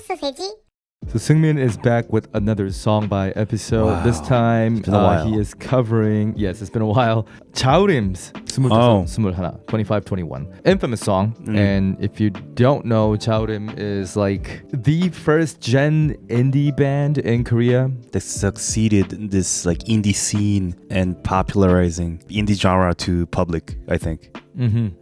소세지. So Seungmin is back with another song by episode. Wow. This time It's been a while. he is covering, yes, it's been a while, Jaurim's 스물하나, 25-21. Infamous song. And if you don't know, Jaurim is like the first gen indie band in Korea. They succeeded in this like indie scene and popularizing indie genre to public, I think.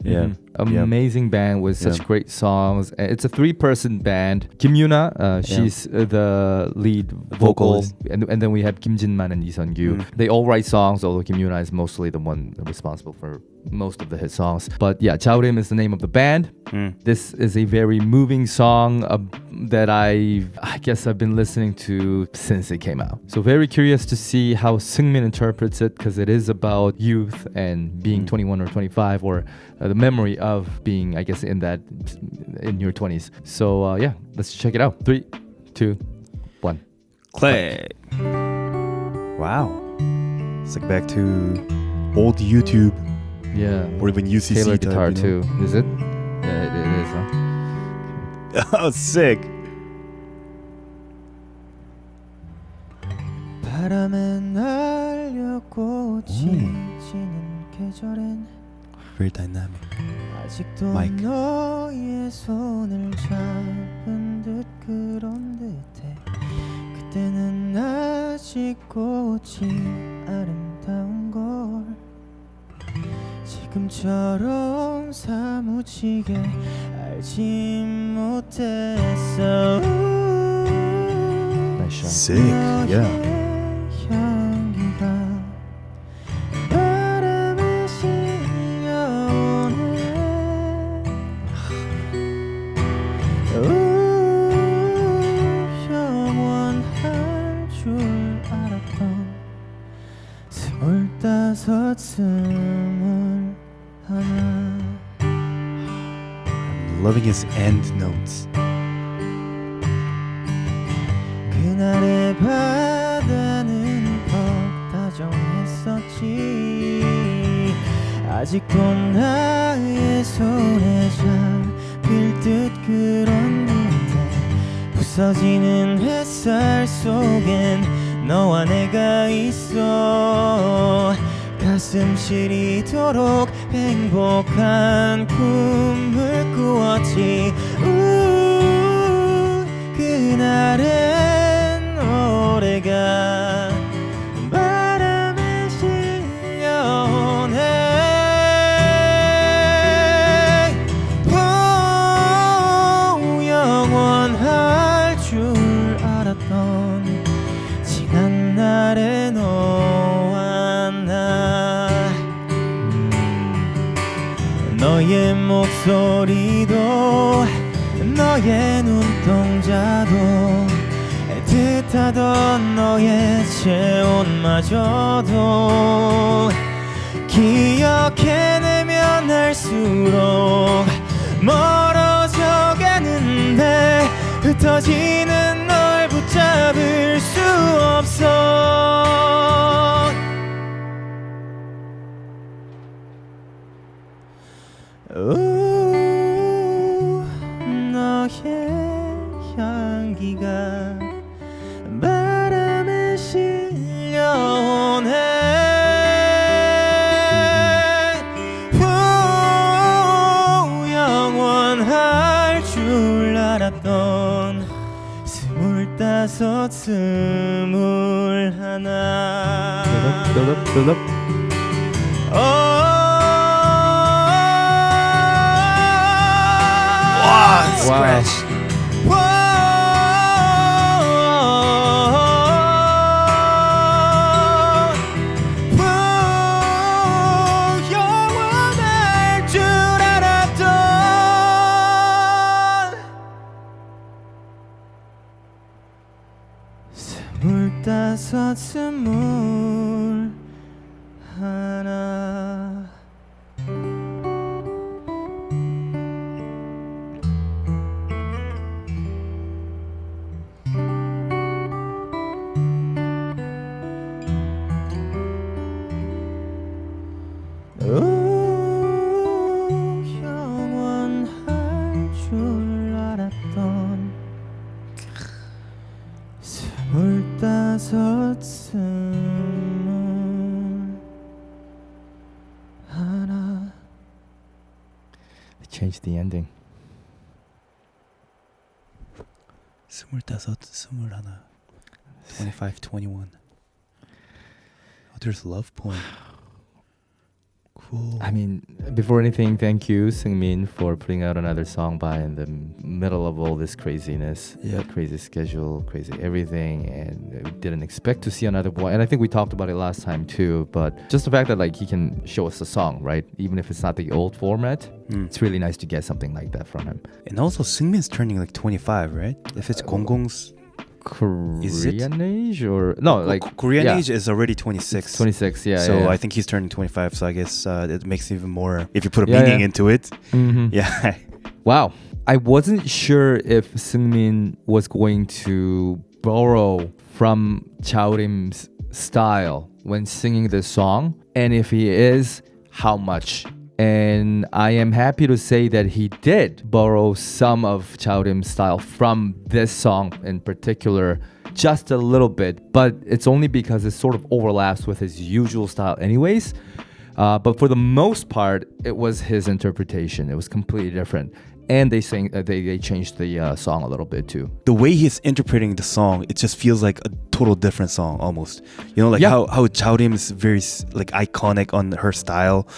Yeah. Amazing band with such great songs. It's a 3-person band. Kim Yoon-ah, she's the lead vocalist. And then we have Kim Jin-man and Lee Sun-gyu. They all write songs, although Kim Yoon-ah is mostly the one responsible for most of the hit songs. But yeah, Jaurim is the name of the band. This is a very moving song that I guess I've been listening to since it came out. So very curious to see how Seungmin interprets it, because it is about youth and being 21 or 25, or the memory of being, I guess, in your 20s. So yeah, let's check it out. 3, 2, 1. Click. Wow. It's like back to old YouTube. Yeah. Or even UCC Taylor type, guitar you know? too. Is it? Yeah, it is. Huh? Oh, sick. 바람에 날려고 지치는 계절엔 Very dynamic. 아직도 Mike. 너의 손을 잡은 듯 그런 듯해 그때는 아직 꽃이 아름다운 걸 지금처럼 사무치게 알지 못했어 Nice shot. Sick. Yeah. 향기가 바람에 실려오네 영원할 줄 알았던 25, 21 I'm loving his end notes. 그날의 바다는 퍽다정했었지 아직도 나의 손에 잡힐 듯 그런 듯해 부서지는 햇살 속엔 너와 내가 있어 가슴 시리도록 행복한 꿈을 꾸었지 그날의 노래가 바람에 실려오네 영원할 줄 알았던 지난 날의 너와 나 너의 목소리도 너의 눈동자도 애틋하던 너의 체온마저도 기억해내면 할수록 멀어져 가는데 흩어지는 널 붙잡을 수 없어 너의 향기가 바람에 실려오네 영원할 줄 알았던 25, 21 Build up. Scratch. 영원할 줄 알았던 25, 21 영원할 줄 알았던 스물하나. They changed the ending. 스물다섯, 스물하나, 25, 21. Oh, there's a love poem. Cool. I mean, before anything, thank you, Seungmin, for putting out another song by in the middle of all this craziness. Yeah. Crazy schedule, crazy everything, and we didn't expect to see another boy. And I think we talked about it last time too, but just the fact that like he can show us a song, right? Even if it's not the old format, it's really nice to get something like that from him. And also, Seungmin's turning like 25, right? If it's Gongong's Korean age or no, like Korean age is already 26. 26, yeah. So yeah. I think he's turning 25. So I guess it makes even more if you put a meaning into it. Mm-hmm. Yeah. Wow. I wasn't sure if Seungmin was going to borrow from Jaurim's style when singing this song, and if he is, how much. And I am happy to say that he did borrow some of Jaurim's style from this song in particular, just a little bit, but it's only because it sort of overlaps with his usual style anyways. But for the most part, it was his interpretation. It was completely different. And they changed the song a little bit too. The way he's interpreting the song, it just feels like a total different song almost. You know, like how Jaurim is very like iconic on her style,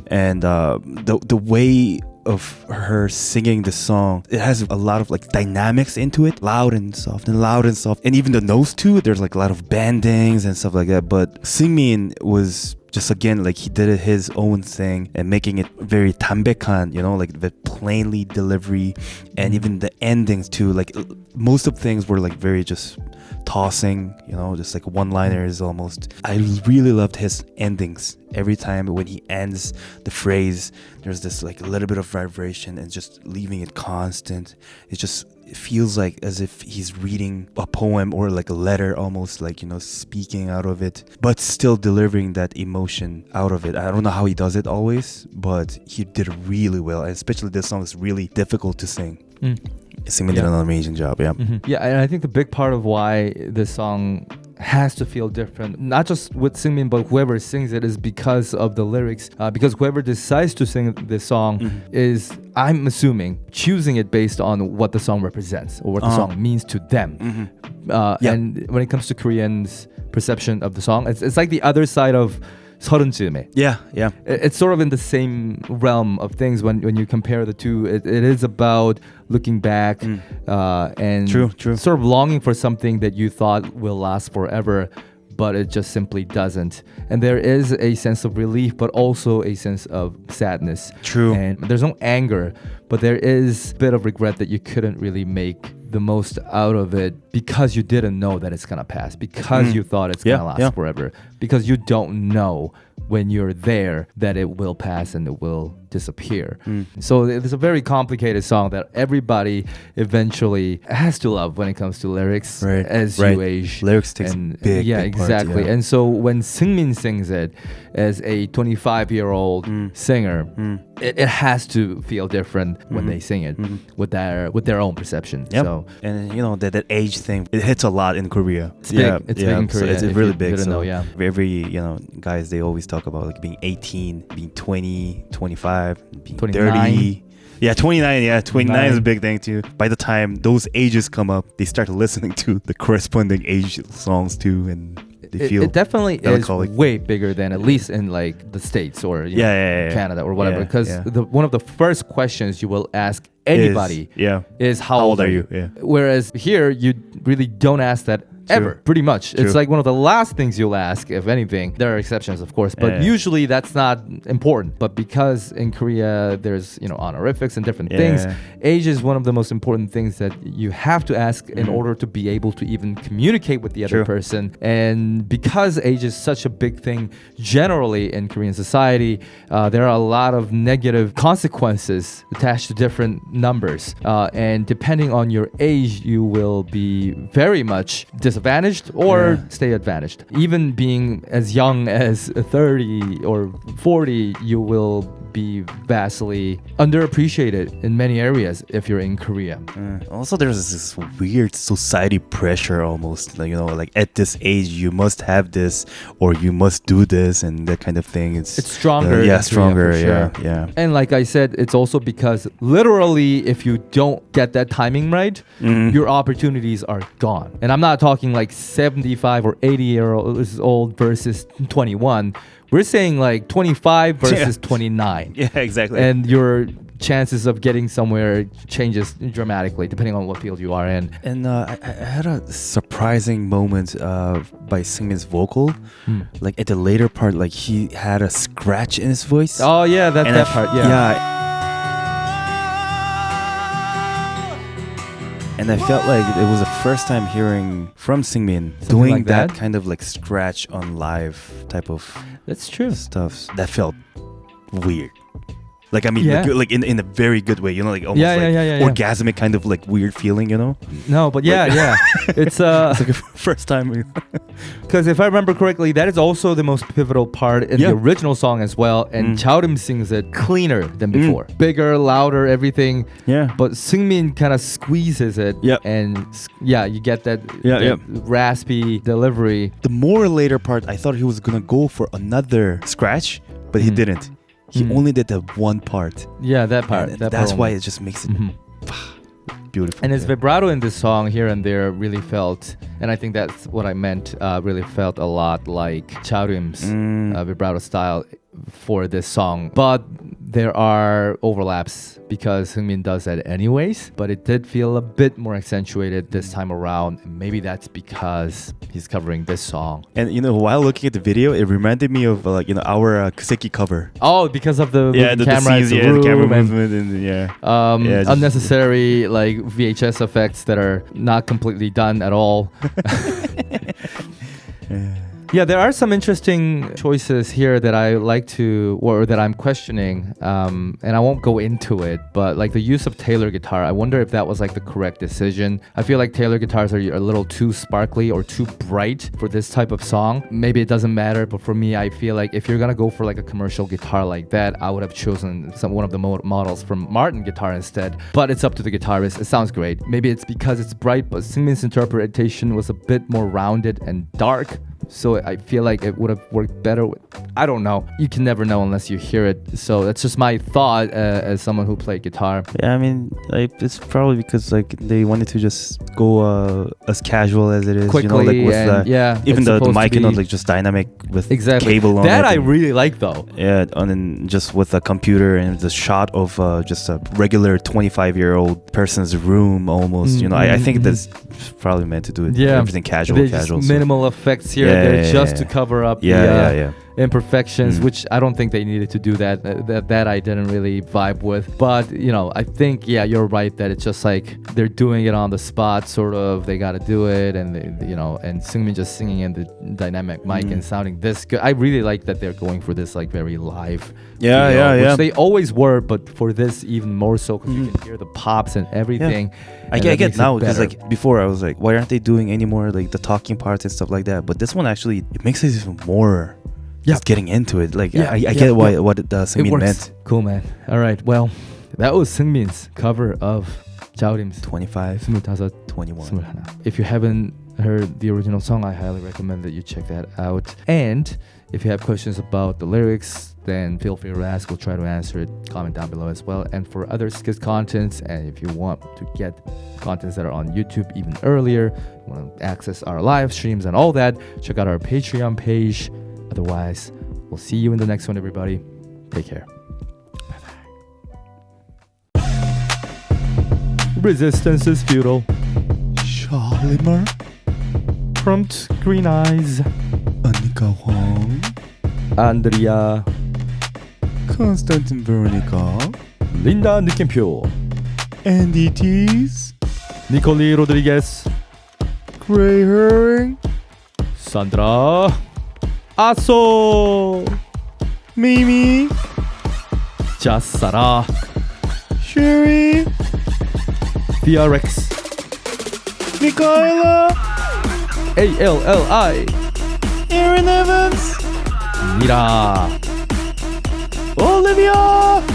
and the way of her singing the song, it has a lot of like dynamics into it, loud and soft and loud and soft, and even the notes too. There's like a lot of bendings and stuff like that. But Seungmin was just again like he did it his own thing and making it very 담백한, you know, like the plainly delivery, and even the endings too. Like most of things were like very just tossing, you know, just like one-liners almost. I really loved his endings. Every time when he ends the phrase, there's this like a little bit of vibration and just leaving it constant. It feels like as if he's reading a poem or like a letter, almost like, you know, speaking out of it, but still delivering that emotion out of it. I don't know how he does it always, but he did it really well. And especially this song is really difficult to sing. Seungmin did an amazing job, yeah. Yeah, and I think the big part of why this song has to feel different, not just with Seungmin, but whoever sings it, is because of the lyrics. Because whoever decides to sing this song is, I'm assuming, choosing it based on what the song represents or what the song means to them. And when it comes to Koreans' perception of the song, it's like the other side of 서른쯤에. Yeah. It's sort of in the same realm of things when you compare the two. It is about looking back and True. sort of longing for something that you thought will last forever, but it just simply doesn't. And there is a sense of relief, but also a sense of sadness. True. And there's no anger, but there is a bit of regret that you couldn't really make the most out of it because you didn't know that it's gonna pass, because you thought it's gonna last forever, because you don't know when you're there that it will pass and it will disappear. So it's a very complicated song that everybody eventually has to love when it comes to lyrics as you age. Lyrics takes big exactly. Part, yeah. And so when Seungmin sings it as a 25-year-old singer, it has to feel different when they sing it with their own perception. So, and you know that age thing, it hits a lot in Korea. It's big. It's big in Korea. So it's really big. So every, you know, guys, they always talk about like being 18, being 20, 25, being 29. 30. Yeah, 29. Yeah, 29 is a big thing too. By the time those ages come up, they start listening to the corresponding age songs too, and they feel it definitely melancholic. is way bigger than at least in like the States or Canada or whatever. Because one of the first questions you will ask anybody is how old are you? Yeah. Whereas here you really don't ask that ever, pretty much. It's like one of the last things you'll ask, if anything. There are exceptions, of course, but usually that's not important. But because in Korea there's, you know, honorifics and different things, age is one of the most important things that you have to ask in order to be able to even communicate with the other person. And because age is such a big thing generally in Korean society, there are a lot of negative consequences attached to different numbers. And depending on your age, you will be very much disadvantaged or stay advantaged. Even being as young as 30 or 40, you will be vastly underappreciated in many areas if you're in Korea. Also, there's this weird society pressure almost, like, you know, like at this age you must have this or you must do this and that kind of thing. It's stronger. Stronger. Korea, for sure. Yeah. And like I said, it's also because literally if you don't get that timing right, your opportunities are gone. And I'm not talking like 75 or 80 years old versus 21. We're saying like 25 versus 29. Yeah, exactly. And your chances of getting somewhere changes dramatically depending on what field you are in. And I had a surprising moment by Seungmin's vocal. Like at the later part, like he had a scratch in his voice. Oh yeah, that part. Yeah. And I felt like it was the first time hearing from Seungmin doing like that kind of like scratch on live type of That's true. stuff. That felt weird. Like, I mean, Yeah. like in a very good way, you know, like almost Yeah. orgasmic kind of like weird feeling, you know? No, but yeah. It's It's like a first time. because if I remember correctly, that is also the most pivotal part in the original song as well. And Jaurim sings it cleaner than before, bigger, louder, everything. Yeah. But Seungmin kind of squeezes it, Yep. and you get that raspy delivery. The more later part, I thought he was gonna go for another scratch, but he didn't. He only did that one part. Yeah, that part. And that that's part why only. it just makes it beautiful. And his vibrato in this song here and there really felt, and I think that's what I meant, really felt a lot like Jaurim's vibrato style for this song. But there are overlaps because Seungmin does that anyways, but it did feel a bit more accentuated this time around. Maybe that's because he's covering this song. And you know, while looking at the video, it reminded me of like, you know, our Kuseki cover. Oh, because of the the camera, scenes, the the camera room, and movement, and just- unnecessary like VHS effects that are not completely done at all. Yeah, there are some interesting choices here that I like to, or that I'm questioning, and I won't go into it, but like the use of Taylor guitar, I wonder if that was like the correct decision. I feel like Taylor guitars are a little too sparkly or too bright for this type of song. Maybe it doesn't matter, but for me, I feel like if you're gonna go for like a commercial guitar like that, I would have chosen one of the models from Martin guitar instead, but it's up to the guitarist. It sounds great. Maybe it's because it's bright, but Seungmin's interpretation was a bit more rounded and dark. So I feel like it would have worked better with, I don't know. You can never know unless you hear it. So that's just my thought as someone who played guitar. Yeah, I mean, like, it's probably because like they wanted to just go as casual as it is, Quickly, you know, like with even the mic, you know, like just dynamic with cable on that it. I really like though. Yeah, and then just with a computer and the shot of just a regular 25-year-old person's room almost, you know. I think that's probably meant to do it. Yeah, everything casual. Just minimal effects here. They're just to cover up the imperfections, which I don't think they needed to do that. That I didn't really vibe with. But, you know, I think, you're right that it's just like they're doing it on the spot, sort of. They got to do it. And, and Seungmin just singing in the dynamic mic and sounding this good. I really like that they're going for this, like, very live feel, which they always were, but for this even more so because you can hear the pops and everything. I get now because like before I was like, why aren't they doing any more like the talking parts and stuff like that? But this one actually it makes it even more just getting into it. Like I get what Seungmin meant. Cool, man. All right, well, that was Seungmin's cover of Jaurim's 25, 스물다섯, 21. 스물하나. If you haven't heard the original song, I highly recommend that you check that out. And if you have questions about the lyrics, then feel free to ask. We'll try to answer it. Comment down below as well. And for other SKZ contents, and if you want to get contents that are on YouTube even earlier, you want to access our live streams and all that, check out our Patreon page. Otherwise, we'll see you in the next one, everybody. Take care. Bye-bye. Resistance is futile. Charlie Prompt green eyes. Anika Hwang, Andrea. Konstantin Veronica, Linda 느낌표. Andy Tees, Nicole Rodriguez. Gray Herring, Sandra. Aso. Mimi, Jassara. Sherry, VRX. Mikaela, ALLI Aaron Evans, Mira Olivia.